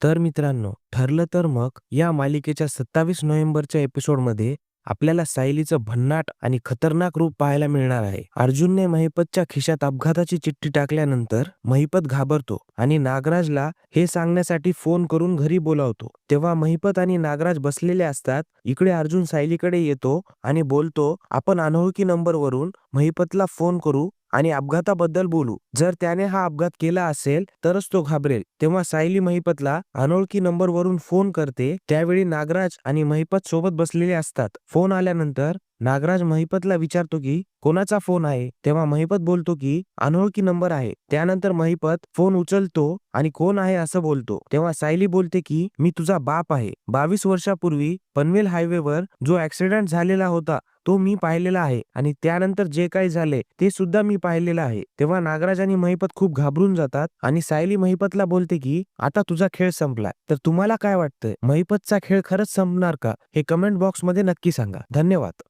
तर मित्रांनो, ठरलं तर मग या मालिकेच्या 27 नोव्हेंबरच्या एपिसोडमध्ये आपल्याला सायलीचं भन्नाट आणि खतरनाक रूप पाहायला मिळणार आहे. अर्जुनने महिपतच्या खिशात अपघाताची चिठ्ठी टाकल्यानंतर महिपत घाबरतो आणि नागराजला हे सांगण्यासाठी फोन करून घरी बोलावतो. तेव्हा महिपत आणि नागराज बसलेले असतात. इकडे अर्जुन सायलीकडे येतो आणि बोलतो, आपण अनोळखी नंबरवरून महिपतला फोन करू आणि अपघाताबद्दल बोलू. जर त्याने हा अपघात केला असेल तरच तो घाबरेल. तेव्हा सायली महिपतला अनोळखी नंबरवरून फोन करते. त्यावेळी नागराज आणि महिपत सोबत बसलेले असतात. फोन आल्यानंतर नागराज महिपतला विचारतो की कोणाचा फोन आहे. तेव्हा महिपत बोलतो की अनोळखी नंबर आहे. त्यानंतर महिपत फोन उचलतो आणि कोण आहे असं बोलतो. तेव्हा सायली बोलते की मी तुझा बाप आहे. 22 वर्षापूर्वी पनवेल हायवेवर जो ऍक्सिडेंट झालेला होता तो मी पाहिलेला आहे आणि त्यानंतर जे काही झाले ते सुद्धा मी पाहिलेलं आहे. तेव्हा नागराज आणि महिपत खूप घाबरून जातात आणि सायली महिपतला बोलते की आता तुझा खेळ संपलाय. तर तुम्हाला काय वाटतंय, महिपतचा खेळ खरंच संपणार का? हे कमेंट बॉक्समध्ये नक्की सांगा. धन्यवाद.